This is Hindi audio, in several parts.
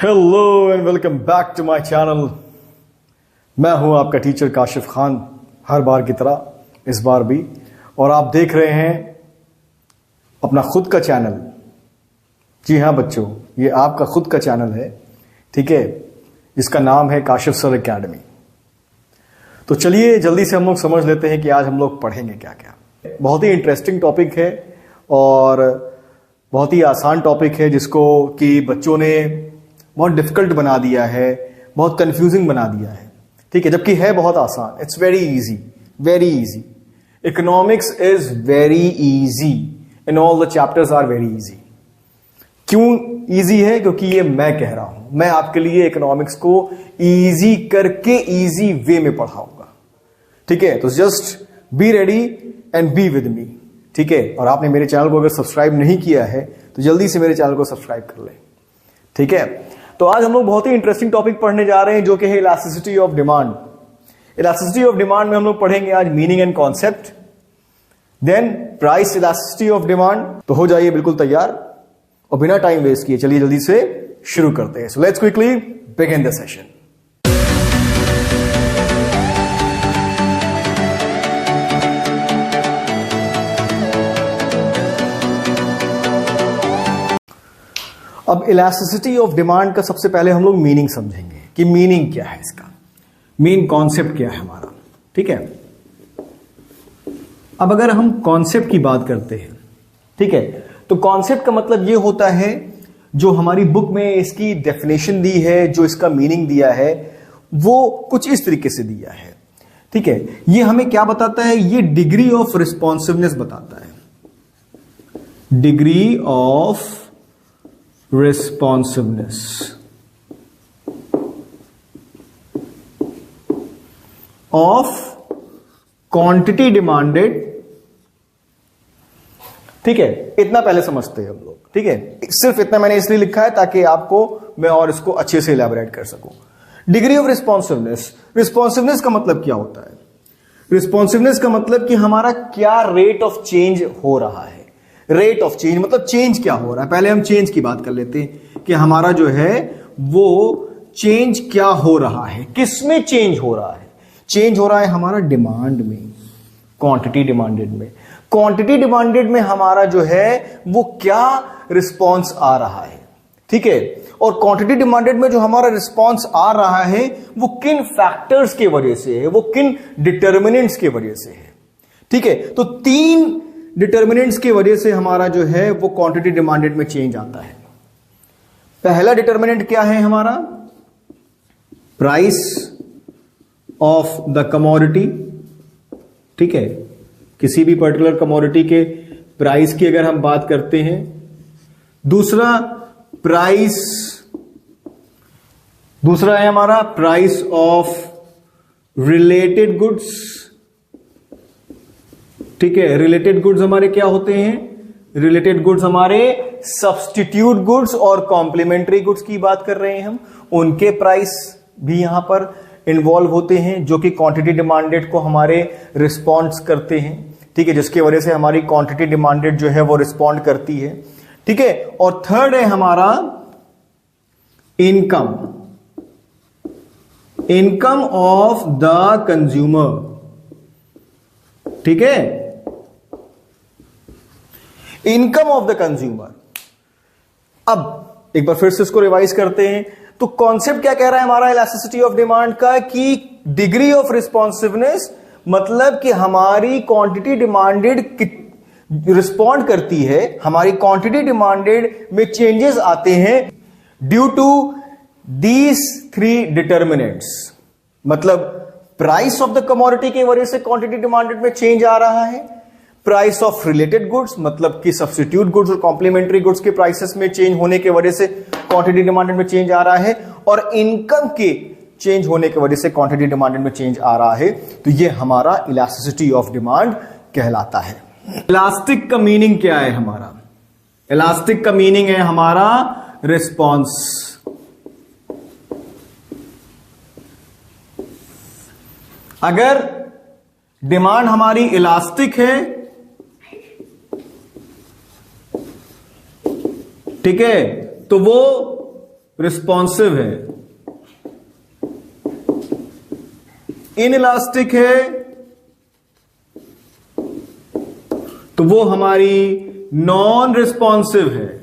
Hello and welcome back to my channel. मैं हूं आपका टीचर काशिफ खान, हर बार की तरह इस बार भी, और आप देख रहे हैं अपना खुद का चैनल। जी हां बच्चों, ये आपका खुद का चैनल है, ठीक है, जिसका नाम है काशिफ सर एकेडमी। तो चलिए जल्दी से हम लोग समझ लेते हैं कि आज हम लोग पढ़ेंगे क्या क्या। बहुत ही इंटरेस्टिंग टॉपिक है और बहुत ही आसान टॉपिक है, जिसको कि बच्चों ने बहुत डिफिकल्ट बना दिया है, बहुत कंफ्यूजिंग बना दिया है, ठीक है, जबकि है बहुत आसान। It's very easy, very easy. Economics is very easy and all the chapters are very easy. क्यों इजी है? क्योंकि ये मैं कह रहा हूं। मैं आपके लिए इकोनॉमिक्स को इजी करके इजी वे में पढ़ाऊंगा, ठीक है। तो just be ready and be with me, ठीक है। और आपने मेरे चैनल को अगर सब्सक्राइब नहीं किया है तो जल्दी से मेरे चैनल को सब्सक्राइब कर लें, ठीक है। तो आज हम लोग बहुत ही इंटरेस्टिंग टॉपिक पढ़ने जा रहे हैं, जो कि है elasticity of demand. Elasticity of demand में हम लोग पढ़ेंगे आज meaning and concept, then price elasticity of demand. तो हो जाइए बिल्कुल तैयार और बिना टाइम वेस्ट किए चलिए जल्दी से शुरू करते हैं। So let's quickly begin the session. अब इलास्टिसिटी ऑफ डिमांड का सबसे पहले हम लोग मीनिंग समझेंगे कि मीनिंग क्या है, इसका मेन कॉन्सेप्ट क्या है हमारा, ठीक है। अब अगर हम कॉन्सेप्ट की बात करते हैं, ठीक है, तो कॉन्सेप्ट का मतलब यह होता है, जो हमारी बुक में इसकी डेफिनेशन दी है, जो इसका मीनिंग दिया है, वो कुछ इस तरीके से दिया है, ठीक है। ये हमें क्या बताता है? ये डिग्री ऑफ रिस्पॉन्सिवनेस बताता है, degree of responsiveness of quantity demanded, ठीक है। इतना पहले समझते हैं हम लोग, ठीक है। सिर्फ इतना मैंने इसलिए लिखा है ताकि आपको मैं और इसको अच्छे से इलैबोरेट कर सकूं। डिग्री ऑफ रिस्पॉन्सिवनेस, रिस्पॉन्सिवनेस का मतलब क्या होता है? रिस्पॉन्सिवनेस का मतलब कि हमारा क्या रेट ऑफ चेंज हो रहा है। रेट ऑफ चेंज मतलब चेंज क्या हो रहा है। पहले हम चेंज की बात कर लेते हैं कि हमारा जो है वो चेंज क्या हो रहा है, किसमें चेंज हो रहा है। चेंज हो रहा है हमारा डिमांड में, क्वांटिटी डिमांडेड में। क्वांटिटी डिमांडेड में हमारा जो है वो क्या रिस्पॉन्स आ रहा है, ठीक है। और क्वांटिटी डिमांडेड में जो हमारा रिस्पॉन्स आ रहा है वो किन फैक्टर्स के वजह से है, वो किन डिटर्मिनेंट्स के वजह से है, ठीक है। तो तीन डिटर्मिनेंट्स की वजह से हमारा जो है वो क्वांटिटी डिमांडेड में चेंज आता है। पहला डिटर्मिनेंट क्या है हमारा? प्राइस ऑफ द कमोडिटी, ठीक है। किसी भी पर्टिकुलर कमोडिटी के प्राइस की अगर हम बात करते हैं। दूसरा है हमारा प्राइस ऑफ रिलेटेड गुड्स, ठीक है। रिलेटेड गुड्स हमारे क्या होते हैं? रिलेटेड गुड्स हमारे सब्स्टिट्यूट गुड्स और कॉम्प्लीमेंट्री गुड्स की बात कर रहे हैं हम। उनके प्राइस भी यहां पर इन्वॉल्व होते हैं, जो कि क्वांटिटी डिमांडेड को हमारे रिस्पॉन्स करते हैं, ठीक है, जिसकी वजह से हमारी क्वांटिटी डिमांडेड जो है वो रिस्पॉन्ड करती है, ठीक है। और थर्ड है हमारा income, income of the consumer, ठीक है, इनकम ऑफ द कंज्यूमर। अब एक बार फिर से इसको रिवाइज करते हैं। तो कॉन्सेप्ट क्या कह रहा है हमारा इलास्टिसिटी ऑफ डिमांड का? कि डिग्री ऑफ रिस्पॉन्सिवनेस मतलब कि हमारी क्वांटिटी डिमांडेड रिस्पॉन्ड करती है, हमारी क्वांटिटी डिमांडेड में चेंजेस आते हैं due to these three determinants. मतलब प्राइस ऑफ द कमोडिटी की वजह से क्वांटिटी डिमांडेड में चेंज आ रहा है। प्राइस ऑफ रिलेटेड गुड्स मतलब कि सब्स्टिट्यूट गुड्स और कॉम्प्लीमेंट्री गुड्स के प्राइसेस में चेंज होने की वजह से क्वांटिटी डिमांडेड में चेंज आ रहा है। और इनकम के चेंज होने की वजह से क्वांटिटी डिमांडेड में चेंज आ रहा है। तो यह हमारा इलास्टिसिटी ऑफ डिमांड कहलाता है। इलास्टिक का मीनिंग क्या है हमारा? इलास्टिक का मीनिंग है हमारा रिस्पॉन्स। अगर डिमांड हमारी इलास्टिक है, ठीक है, तो वो रिस्पॉन्सिव है, इनइलास्टिक है तो वो हमारी नॉन रिस्पॉन्सिव है।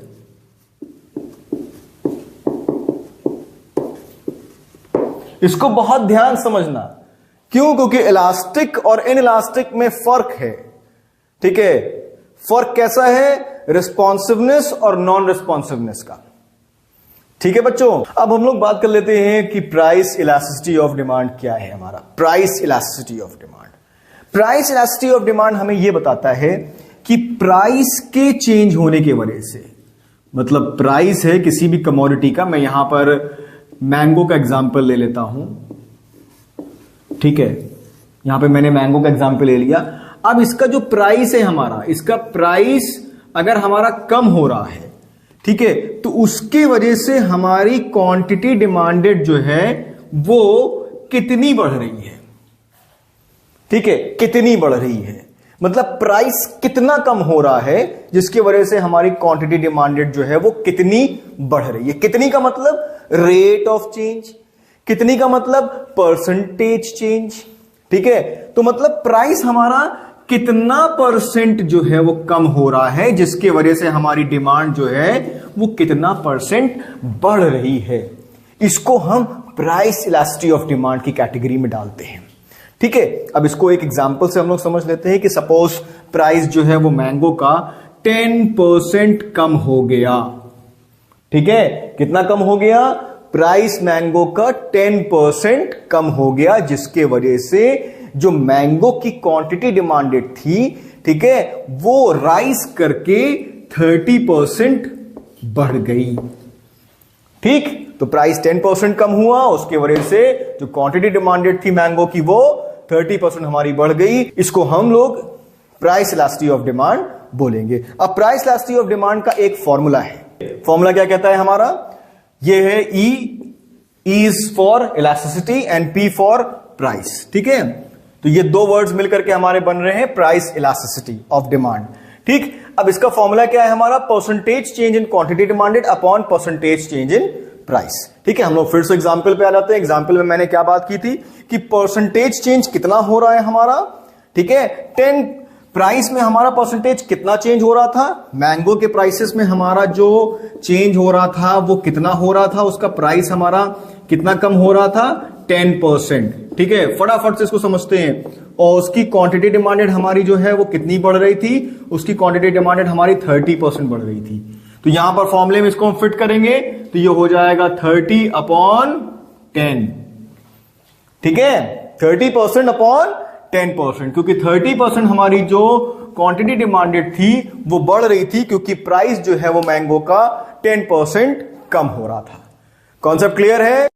इसको बहुत ध्यान समझना, क्यों? क्योंकि इलास्टिक और इनइलास्टिक में फर्क है। ठीक है, फर्क कैसा है? रिस्पॉन्सिवनेस और नॉन रिस्पॉन्सिवनेस का। ठीक है बच्चों, अब हम लोग बात कर लेते हैं कि प्राइस इलास्टिसिटी ऑफ डिमांड क्या है हमारा। Price elasticity of demand, price elasticity of demand हमें यह बताता है कि प्राइस के चेंज होने की वजह से, मतलब प्राइस है किसी भी कमोडिटी का, मैं यहां पर मैंगो का एग्जांपल ले लेता हूं। ठीक है, यहां पे मैंने मैंगो का एग्जांपल ले लिया। अब इसका जो प्राइस है हमारा, इसका प्राइस अगर हमारा कम हो रहा है, ठीक है, तो उसकी वजह से हमारी क्वांटिटी डिमांडेड जो है वो कितनी बढ़ रही है। ठीक है, कितनी बढ़ रही है, मतलब प्राइस कितना कम हो रहा है जिसकी वजह से हमारी क्वांटिटी डिमांडेड जो है वो कितनी बढ़ रही है। कितनी का मतलब रेट ऑफ चेंज, कितनी का मतलब परसेंटेज चेंज। ठीक है, तो मतलब प्राइस हमारा कितना परसेंट जो है वो कम हो रहा है जिसकी वजह से हमारी डिमांड जो है वो कितना परसेंट बढ़ रही है। इसको हम प्राइस इलास्टिसिटी ऑफ डिमांड की कैटेगरी में डालते हैं। ठीक है, अब इसको एक एग्जांपल से हम लोग समझ लेते हैं कि सपोज प्राइस जो है वो मैंगो का 10% कम हो गया। ठीक है, कितना कम हो गया? प्राइस मैंगो का 10% कम हो गया, जिसके वजह से जो मैंगो की क्वांटिटी डिमांडेड थी, ठीक है, वो राइज करके 30% बढ़ गई। ठीक, तो प्राइस 10% कम हुआ, उसके वजह से जो क्वांटिटी डिमांडेड थी मैंगो की वो 30% हमारी बढ़ गई। इसको हम लोग प्राइस इलास्टिसिटी ऑफ डिमांड बोलेंगे। अब प्राइस इलास्टिसिटी ऑफ डिमांड का एक फॉर्मूला है। फॉर्मूला क्या कहता है हमारा? ये है E is for elasticity and P for price. ठीक है, तो ये दो वर्ड्स मिलकर के हमारे बन रहे हैं प्राइस इलास्टिसिटी ऑफ डिमांड। ठीक, अब इसका फॉर्मूला क्या है हमारा? Percentage change in quantity demanded upon percentage change in price. ठीक है, हम लोग फिर से एग्जांपल पे आ जाते हैं। एग्जांपल में मैंने क्या बात की थी कि परसेंटेज चेंज कितना हो रहा है हमारा। ठीक है, 10 प्राइस में हमारा परसेंटेज कितना चेंज हो रहा था? मैंगो के प्राइसेस में हमारा जो चेंज हो रहा था वो कितना हो रहा था? उसका प्राइस हमारा कितना कम हो रहा था? 10%। ठीक है, फटाफट से इसको समझते हैं। और उसकी क्वांटिटी डिमांडेड हमारी जो है वो कितनी बढ़ रही थी? उसकी क्वांटिटी डिमांडेड हमारी 30% बढ़ रही थी। तो यहां पर फॉर्मूले में इसको हम फिट करेंगे तो ये हो जाएगा 30/10। ठीक है, 30%/10%, क्योंकि 30% हमारी जो क्वांटिटी डिमांडेड थी वो बढ़ रही थी क्योंकि प्राइस जो है वो मैंगो का 10% कम हो रहा था। कॉन्सेप्ट क्लियर है?